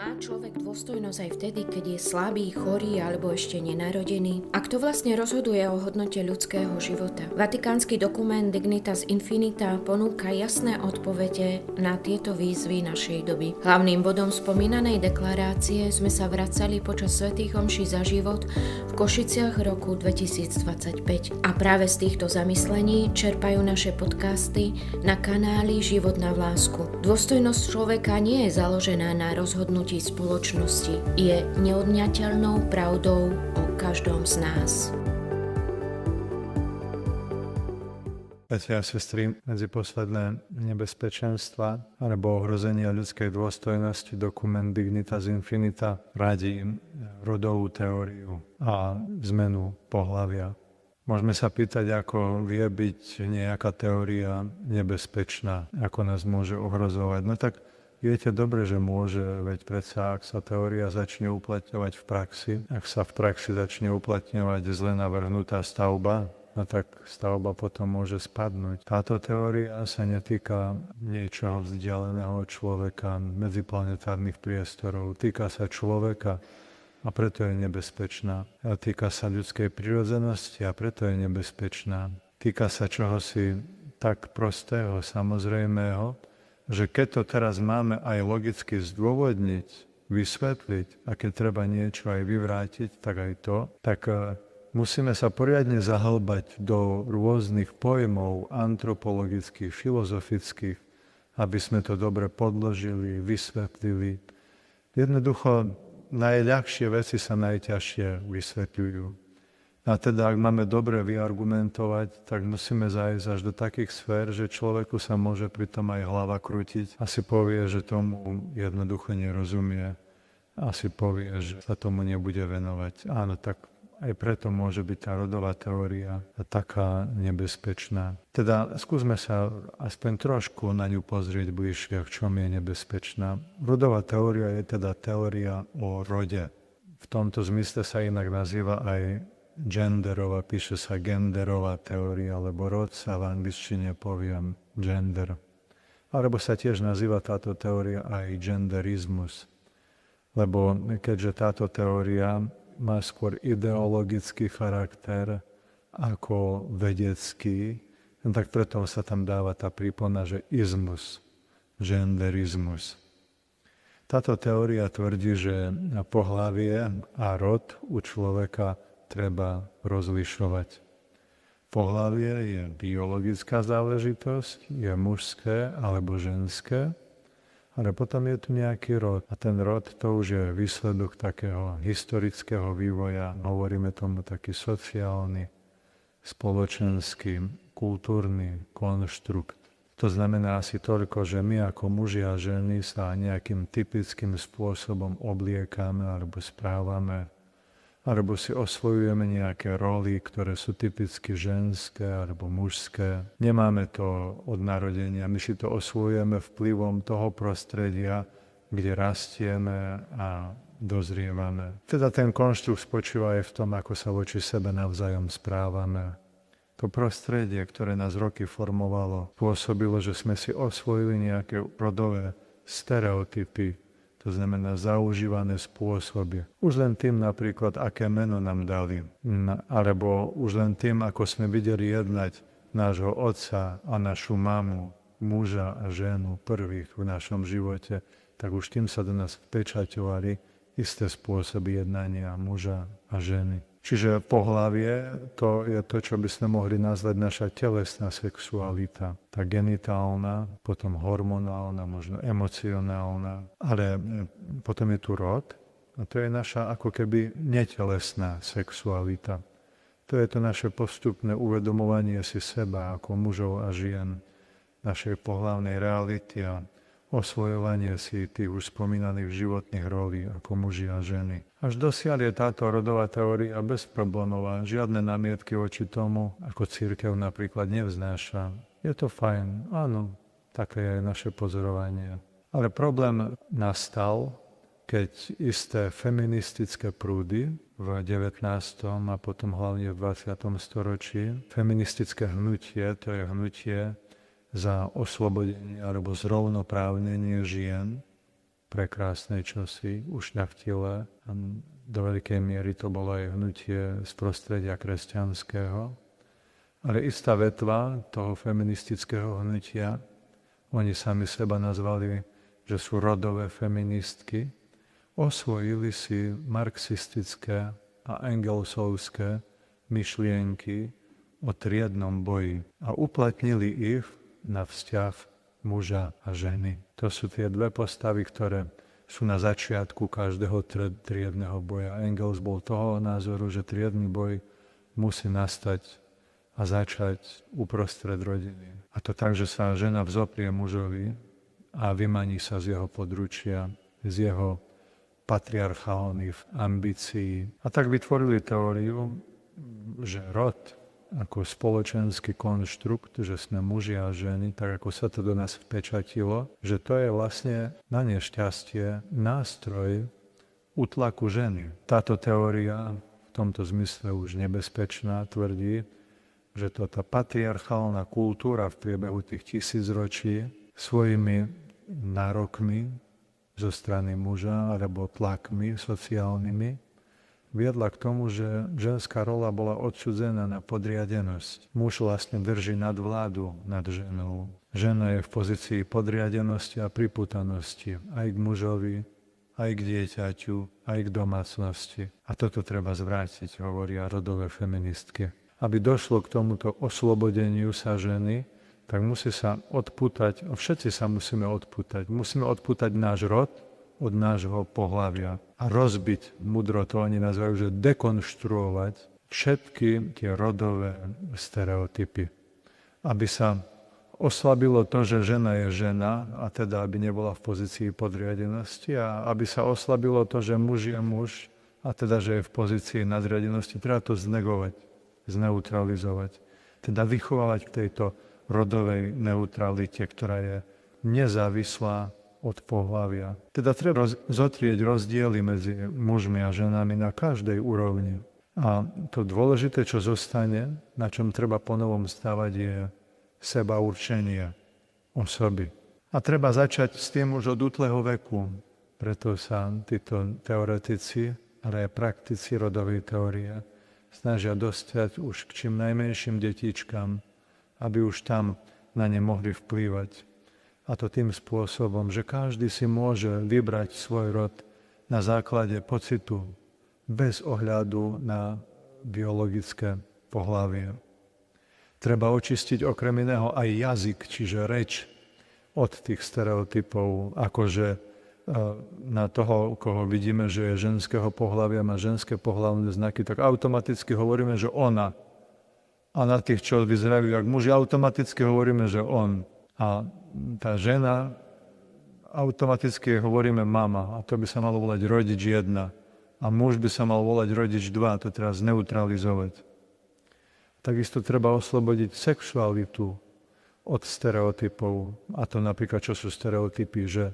Má človek dôstojnosť aj vtedy, keď je slabý, chorý alebo ešte nenarodený? A kto vlastne rozhoduje o hodnote ľudského života? Vatikánsky dokument Dignitas Infinita ponúka jasné odpovede na tieto výzvy našej doby. Hlavným bodom spomínanej deklarácie sme sa vracali počas svätých omší za život v Košiciach roku 2025. A práve z týchto zamyslení čerpajú naše podcasty na kanáli Život na vlásku. Dôstojnosť človeka nie je založená na rozhodnutí spoločnosti, je neodňateľnou pravdou o každom z nás. Bratia a sestry, medzi posledné nebezpečenstva alebo ohrozenia ľudskej dôstojnosti dokument Dignitas Infinita radí rodovú teóriu a zmenu pohlavia. Môžeme sa pýtať, ako vie byť nejaká teória nebezpečná, ako nás môže ohrozovať. No tak viete dobre, že môže, veď predsa, ak sa teória začne uplatňovať v praxi, ak sa v praxi začne uplatňovať zle navrhnutá stavba, no tak stavba potom môže spadnúť. Táto teória sa netýka niečoho vzdialeného človeka, medziplanetárnych priestorov, týka sa človeka a preto je nebezpečná. A týka sa ľudskej prirodzenosti a preto je nebezpečná. Týka sa čohosi tak prostého, samozrejmého, že keď to teraz máme aj logicky zdôvodniť, vysvetliť a keď treba niečo aj vyvrátiť, tak aj to, tak musíme sa poriadne zahlbať do rôznych pojmov antropologických, filozofických, aby sme to dobre podložili, vysvetlili. Jednoducho najľahšie veci sa najťažšie vysvetľujú. A teda, ak máme dobre vyargumentovať, tak musíme zájsť až do takých sfér, že človeku sa môže pritom aj hlava krútiť. Asi povie, že tomu jednoducho nerozumie. Asi povie, že sa tomu nebude venovať. Áno, tak aj preto môže byť tá rodová teória taká nebezpečná. Teda skúsme sa aspoň trošku na ňu pozrieť bližšie, v čom je nebezpečná. Rodová teória je teda teória o rode. V tomto zmysle sa inak nazýva aj genderová, píše sa genderová teória, alebo rod sa v angličtine poviem gender. Alebo sa tiež nazýva táto teória aj genderizmus. Lebo keďže táto teória má skôr ideologický charakter ako vedecký, tak preto sa tam dáva tá prípona, že izmus, genderizmus. Táto teória tvrdí, že pohlavie a rod u človeka treba rozlišovať. Pohlavie je biologická záležitosť, je mužské alebo ženské, ale potom je tu nejaký rod. A ten rod to už je výsledok takého historického vývoja, hovoríme tomu taký sociálny, spoločenský, kultúrny konštrukt. To znamená asi toľko, že my ako muži a ženy sa nejakým typickým spôsobom obliekame alebo správame, alebo si osvojujeme nejaké roly, ktoré sú typicky ženské alebo mužské. Nemáme to od narodenia, my si to osvojujeme vplyvom toho prostredia, kde rastieme a dozrievame. Teda ten konštrukt spočíva aj v tom, ako sa voči sebe navzájom správame. To prostredie, ktoré nás roky formovalo, pôsobilo, že sme si osvojili nejaké rodové stereotypy, to znamená zaužívané spôsoby. Už len tým napríklad, aké meno nám dali, alebo už len tým, ako sme videli jednať nášho otca a našu mamu, muža a ženu prvých v našom živote, tak už tým sa do nás vpečaťovali isté spôsoby jednania muža a ženy. Čiže pohlavie, to je to, čo by sme mohli nazvať naša telesná sexualita. Tá genitálna, potom hormonálna, možno emocionálna. Ale potom je tu rod a to je naša ako keby netelesná sexualita. To je to naše postupné uvedomovanie si seba ako mužov a žien, našej pohlavnej reality a osvojovanie si tých už spomínaných životných rolí ako muži a ženy. Až dosiaľ je táto rodová teória bezproblémová. Žiadne námietky voči tomu, ako cirkev napríklad nevznáša. Je to fajn, áno, také je naše pozorovanie. Ale problém nastal, keď isté feministické prúdy v 19. a potom hlavne v 20. storočí, feministické hnutie, to je hnutie za oslobodenie alebo zrovnoprávnenie žien, prekrásne čosi, ušľachtilé. A do veľkej miery to bolo aj hnutie z prostredia kresťanského. Ale istá vetva toho feministického hnutia, oni sami seba nazvali, že sú rodové feministky, osvojili si marxistické a engelsovské myšlienky o triednom boji a uplatnili ich na vzťah muža a ženy. To sú tie dve postavy, ktoré sú na začiatku každého triedneho boja. Engels bol toho názoru, že triedny boj musí nastať a začať uprostred rodiny. A to tak, že sa žena vzoprie mužovi a vymaní sa z jeho područia, z jeho patriarchálnych ambícií. A tak vytvorili teóriu, že rod ako spoločenský konštrukt, že sme muži a ženy, tak ako sa to do nás vpečatilo, že to je vlastne na nešťastie nástroj útlaku ženy. Táto teória v tomto zmysle už nebezpečná tvrdí, že tá patriarchálna kultúra v priebehu tých 1000 ročí svojimi nárokmi zo strany muža alebo tlakmi sociálnymi viedla k tomu, že ženská rola bola odsudzená na podriadenosť. Muž vlastne drží nadvládu nad ženou. Žena je v pozícii podriadenosti a pripútanosti aj k mužovi, aj k dieťaťu, aj k domácnosti. A toto treba zvrátiť, hovoria rodové feministky. Aby došlo k tomuto oslobodeniu sa ženy, tak musí sa odpútať, všetci sa musíme odpútať. Musíme odpútať náš rod od nášho pohlavia a rozbiť, mudro to oni nazvajú, že dekonštruovať všetky tie rodové stereotypy. Aby sa oslabilo to, že žena je žena, a teda aby nebola v pozícii podriadenosti, a aby sa oslabilo to, že muž je muž, a teda, že je v pozícii nadriadenosti. Treba to znegovať, zneutralizovať. Teda vychovávať k tejto rodovej neutralite, ktorá je nezávislá od pohlavia. Teda treba zotrieť rozdiely medzi mužmi a ženami na každej úrovni. A to dôležité, čo zostane, na čom treba ponovom stavať, je seba určenie osoby. A treba začať s tým už od útleho veku. Preto sa títo teoretici, ale aj praktici rodovej teórie snažia dostať už k čím najmenším detičkám, aby už tam na ne mohli vplývať. A to tým spôsobom, že každý si môže vybrať svoj rod na základe pocitu, bez ohľadu na biologické pohlavie. Treba očistiť okrem iného aj jazyk, čiže reč, od tých stereotypov, akože na toho, koho vidíme, že je ženského pohlavia, má ženské pohlavné znaky, tak automaticky hovoríme, že ona. A na tých, čo vyzerajú jak muži, automaticky hovoríme, že on. A tá žena, automaticky hovoríme mama. A to by sa malo volať rodič 1. A muž by sa mal volať rodič 2. To treba zneutralizovať. Takisto treba oslobodiť sexualitu od stereotypov. A to napríklad, čo sú stereotypy, že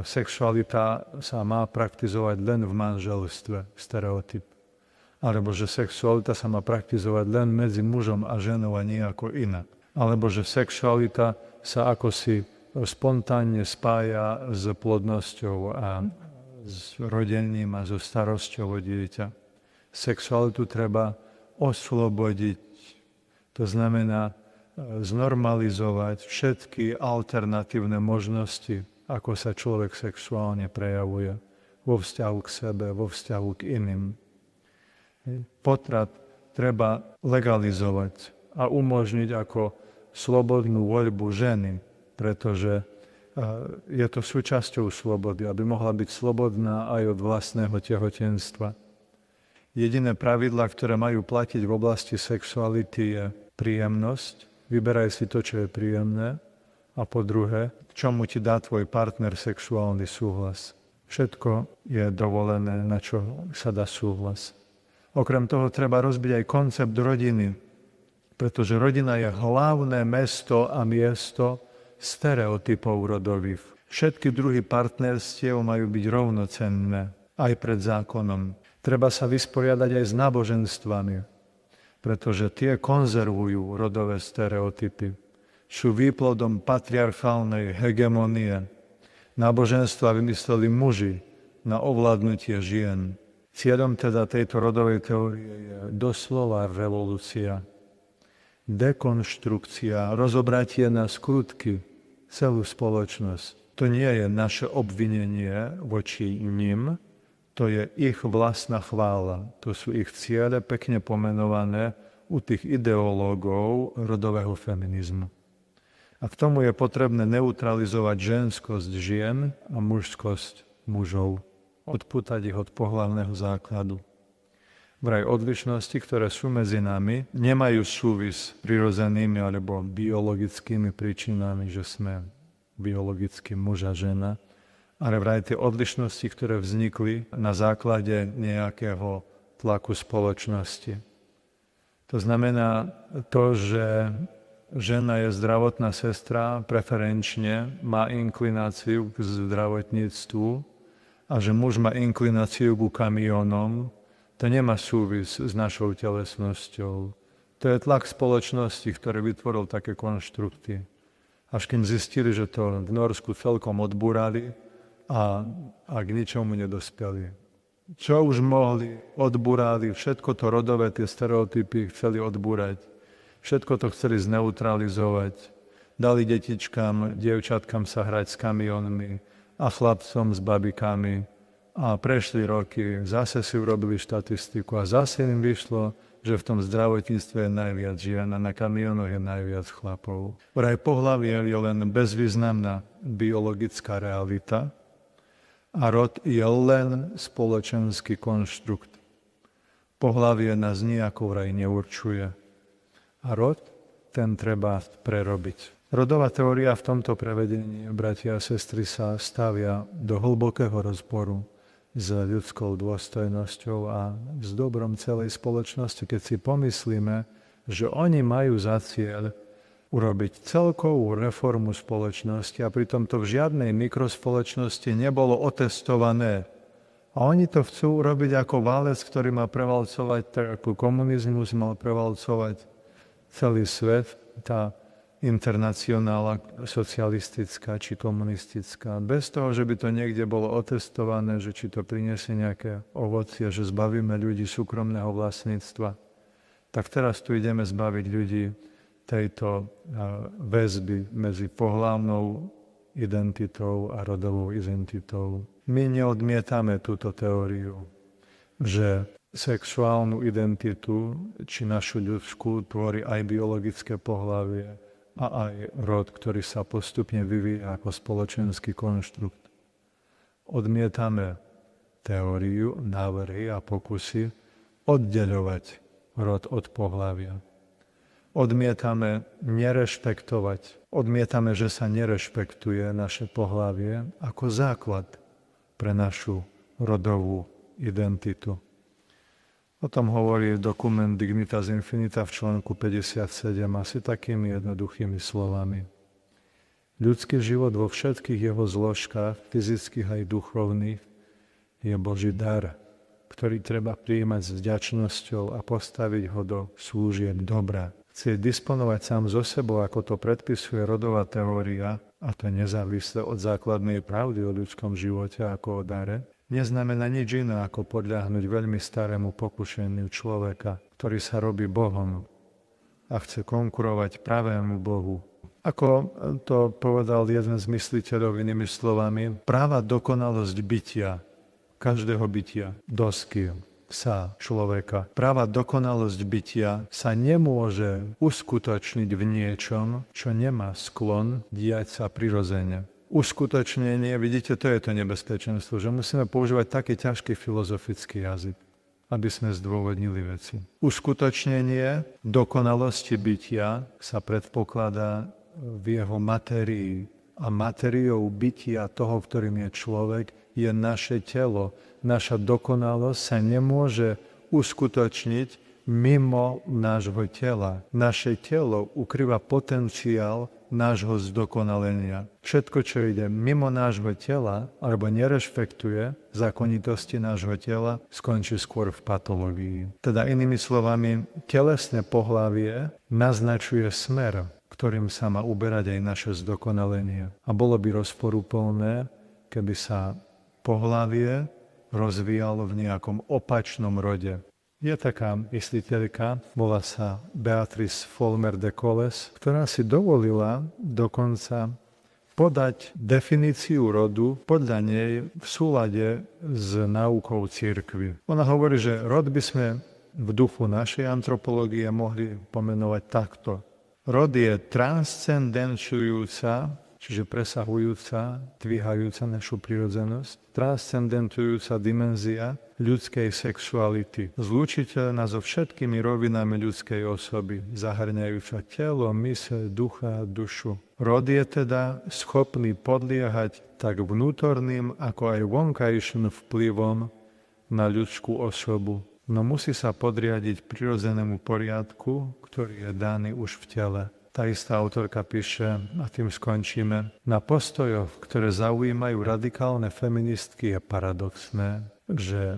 sexualita sa má praktizovať len v manželstve, stereotyp. Alebo že sexualita sa má praktizovať len medzi mužom a ženou a nejako inak. Alebo že sexualita sa akosi spontánne spája s plodnosťou a s rodením a so starosťou o dieťa. Sexualitu treba oslobodiť. To znamená znormalizovať všetky alternatívne možnosti, ako sa človek sexuálne prejavuje vo vzťahu k sebe, vo vzťahu k iným. Potrat treba legalizovať a umožniť ako slobodnú voľbu ženy, pretože je to súčasťou slobody, aby mohla byť slobodná aj od vlastného tehotenstva. Jediné pravidlá, ktoré majú platiť v oblasti sexuality, je príjemnosť. Vyberaj si to, čo je príjemné. A po druhé, k čomu ti dá tvoj partner sexuálny súhlas. Všetko je dovolené, na čo sa dá súhlas. Okrem toho treba rozbiť aj koncept rodiny, pretože rodina je hlavné mesto a miesto stereotypov rodových. Všetky druhy partnerstiev majú byť rovnocenné, aj pred zákonom. Treba sa vysporiadať aj s náboženstvami, pretože tie konzervujú rodové stereotypy. Sú výplodom patriarchálnej hegemonie. Náboženstva vymysleli muži na ovládnutie žien. Cieľom teda tejto rodovej teórie je doslova revolúcia, dekonštrukcia, rozobratie na skutky celú spoločnosť. To nie je naše obvinenie voči nim, to je ich vlastná chvála. To sú ich ciele pekne pomenované u tých ideológov rodového feminizmu. A k tomu je potrebné neutralizovať ženskosť žien a mužskosť mužov. Odpútať ich od pohlavného základu. Vraj odlišnosti, ktoré sú medzi nami, nemajú súvis s prirodzenými alebo biologickými príčinami, že sme biologicky muž a žena, ale vraj tie odlišnosti, ktoré vznikli na základe nejakého tlaku spoločnosti. To znamená to, že žena je zdravotná sestra, preferenčne má inklináciu k zdravotníctvu a že muž má inklináciu ku kamionom, to nemá súvis s našou telesnosťou. To je tlak spoločnosti, ktorý vytvoril také konštrukty. Až kým zistili, že to v Norsku celkom odbúrali a k ničomu nedospeli. Čo už mohli, odbúrali, všetko to rodové, tie stereotypy chceli odbúrať. Všetko to chceli zneutralizovať. Dali detičkám, dievčatkám sa hrať s kamionmi a chlapcom s babikami. A prešli roky, zase si urobili štatistiku a zase im vyšlo, že v tom zdravotníctve je najviac žien a na kamionoch je najviac chlapov. Vraj pohlavie je len bezvýznamná biologická realita a rod je len spoločenský konštrukt. Pohlavie nás nijako vraj neurčuje. A rod, ten treba prerobiť. Rodová teória v tomto prevedení, bratia a sestry, sa stavia do hlbokého rozporu s ľudskou dôstojnosťou a s dobrom celej spoločnosti, keď si pomyslíme, že oni majú za cieľ urobiť celkovú reformu spoločnosti a pritom to v žiadnej mikrospoločnosti nebolo otestované. A oni to chcú urobiť ako válec, ktorý má prevalcovať, tak ako komunizmus mal prevalcovať celý svet, tá internacionála socialistická či komunistická, bez toho, že by to niekde bolo otestované, že či to priniesie nejaké ovocie, že zbavíme ľudí súkromného vlastníctva. Tak teraz tu ideme zbaviť ľudí tejto väzby medzi pohlavnou identitou a rodovou identitou. My neodmietame túto teóriu, že sexuálnu identitu či našu ľudskú tvorí aj biologické pohlavie a aj rod, ktorý sa postupne vyvíja ako spoločenský konštrukt. Odmietame teóriu, návrhy a pokusy oddeľovať rod od pohlavia. Odmietame nerešpektovať. Odmietame, že sa nerešpektuje naše pohlavie ako základ pre našu rodovú identitu. O tom hovorí dokument Dignitas Infinita v článku 57 asi takými jednoduchými slovami. Ľudský život vo všetkých jeho zložkách, fyzických aj duchovných, je Boží dar, ktorý treba prijímať s vďačnosťou a postaviť ho do služieb dobra. Chce disponovať sám so sebou, ako to predpisuje rodová teória, a to nezávisle od základnej pravdy o ľudskom živote ako o dare, neznamená nič iné, ako podľahnuť veľmi starému pokušeniu človeka, ktorý sa robí Bohom a chce konkurovať pravému Bohu. Ako to povedal jeden z mysliteľov inými slovami, práva dokonalosť bytia, každého bytia, dosky, psa, človeka, práva dokonalosť bytia sa nemôže uskutočniť v niečom, čo nemá sklon diať sa prirodzene. Uskutočnenie, vidíte, to je to nebezpečenstvo, že musíme používať taký ťažký filozofický jazyk, aby sme zdôvodnili veci. Uskutočnenie dokonalosti bytia sa predpokladá v jeho matérii. A matériou bytia toho, ktorým je človek, je naše telo. Naša dokonalosť sa nemôže uskutočniť mimo nášho tela. Naše telo ukrýva potenciál nášho zdokonalenia. Všetko, čo ide mimo nášho tela alebo nerešpektuje zákonitosti nášho tela, skončí skôr v patológii. Teda inými slovami, telesné pohlavie naznačuje smer, ktorým sa má uberať aj naše zdokonalenie. A bolo by rozporuplné, keby sa pohlavie rozvíjalo v nejakom opačnom rode. Je taká mysliteľka, volá sa Beatrice Folmer de Coles, ktorá si dovolila dokonca podať definíciu rodu podľa nej v súlade s náukou cirkvi. Ona hovorí, že rod by sme v duchu našej antropológie mohli pomenovať takto. Rod je transcendentujúca, čiže presahujúca, dvíhajúca našu prirodzenosť, transcendentujúca dimenzia ľudskej sexuality, zlúčiteľná so všetkými rovinami ľudskej osoby, zahrňajúca telo, myseľ, ducha a dušu. Rod je teda schopný podliehať tak vnútorným, ako aj vonkajším vplyvom na ľudskú osobu, no musí sa podriadiť prirodzenému poriadku, ktorý je daný už v tele. Tá istá autorka píše, a tým skončíme, na postojoch, ktoré zaujímajú radikálne feministky, je paradoxné, že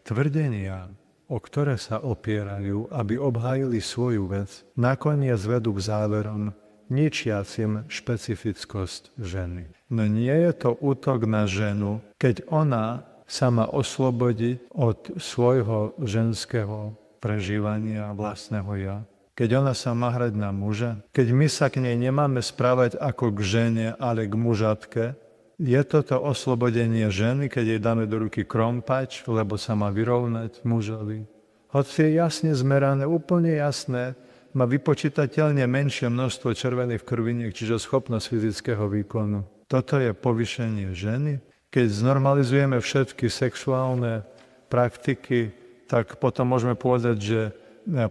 tvrdenia, o ktoré sa opierajú, aby obhájili svoju vec, nakoniec vedú k záverom ničiacim špecifickosť ženy. No nie je to útok na ženu, keď ona sa má oslobodiť od svojho ženského prežívania vlastného ja. Keď ona sa má hrať na muža, keď my sa k nej nemáme správať ako k žene, ale k mužatke, je toto oslobodenie ženy, keď jej dáme do ruky krompač, lebo sa má vyrovnať mužovi. Hoci je jasne zmerané, úplne jasné, má vypočítateľne menšie množstvo červených krviniek, čiže schopnosť fyzického výkonu. Toto je povýšenie ženy. Keď znormalizujeme všetky sexuálne praktiky, tak potom môžeme povedať, že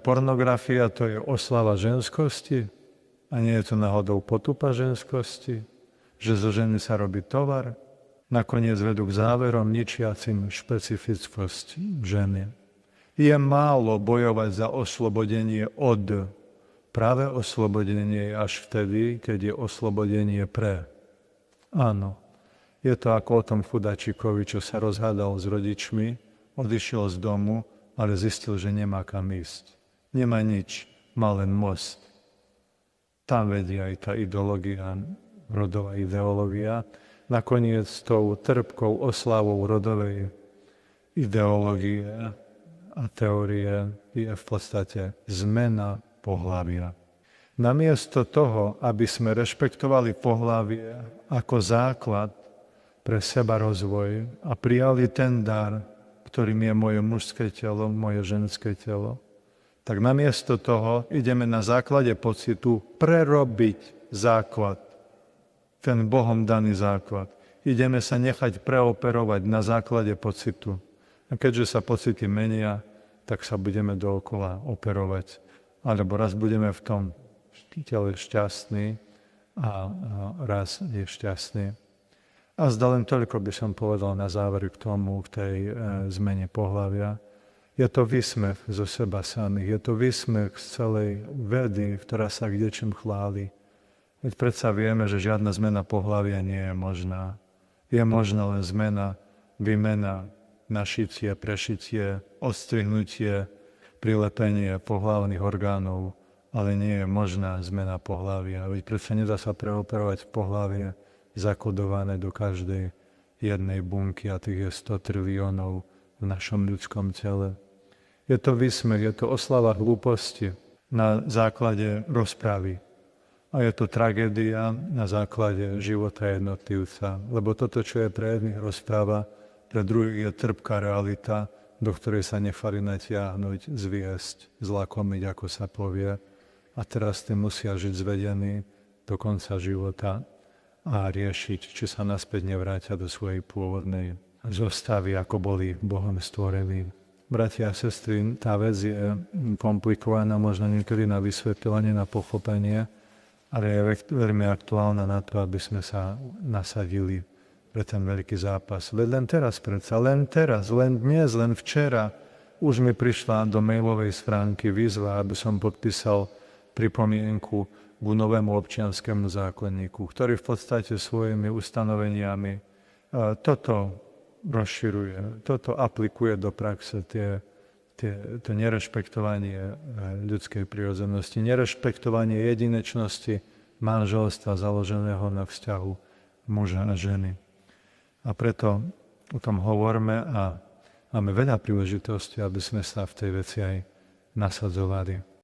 pornografia to je oslava ženskosti a nie je to náhodou potupa ženskosti, že zo ženy sa robí tovar, nakoniec vedú k záverom ničiacim špecifickosť ženy. Je málo bojovať za oslobodenie od. Práve oslobodenie je až vtedy, keď je oslobodenie pre. Áno, je to ako o tom chudáčikovi, čo sa rozhádal s rodičmi, odišiel z domu, ale zistil, že nemá kam ísť. Nemá nič, má len most. Tam vedie aj tá ideológia, rodová ideológia. Nakoniec tou trpkou oslavou rodovej ideológie a teórie je v podstate zmena pohlavia. Namiesto toho, aby sme rešpektovali pohlavie ako základ pre seba rozvoj a prijali ten dar, ktorým je moje mužské telo, moje ženské telo, tak namiesto toho ideme na základe pocitu prerobiť základ, ten Bohom daný základ. Ideme sa nechať preoperovať na základe pocitu. A keďže sa pocity menia, tak sa budeme dookola operovať. Alebo raz budeme v tom tele šťastní a raz nešťastní. A zda len toľko by som povedal na záver k tomu, k tej zmene pohlavia. Je to výsmech zo seba samých, je to výsmech z celej vedy, ktorá sa kdečím chváli. Veď predsa vieme, že žiadna zmena pohlavia nie je možná. Je možná len zmena, výmena, našitie, prešitie, odstrihnutie, prilepenie pohlavných orgánov, ale nie je možná zmena pohlavia. Veď predsa nedá sa preoperovať pohlavie zakodované do každej jednej bunky a tých je 100 triliónov v našom ľudskom tele. Je to výsmech, je to oslava hlúposti na základe rozpravy. A je to tragédia na základe života jednotlivca. Lebo toto, čo je pre jedných rozpráva, pre druhých je trpká realita, do ktorej sa nechali natiahnuť, zviesť, zlakomiť, ako sa povie. A teraz tým musia žiť zvedení do konca života a riešiť, či sa naspäť nevrátia do svojej pôvodnej zostavy, ako boli Bohom stvorení. Bratia a sestry, tá vec je komplikovaná, možno niekedy na vysvetlenie, na pochopenie, ale je veľmi aktuálna na to, aby sme sa nasadili pre ten veľký zápas. Veď len teraz predsa, len dnes, len včera už mi prišla do mailovej schránky výzva, aby som podpísal pripomienku k novému občianskému zákonníku, ktorý v podstate svojimi ustanoveniami toto rozširuje, toto aplikuje do praxe, to nerešpektovanie ľudskej prirodzenosti, nerešpektovanie jedinečnosti manželstva založeného na vzťahu muža a ženy. A A preto o tom hovoríme a máme veľa príležitostí, aby sme sa v tej veci aj nasadzovali.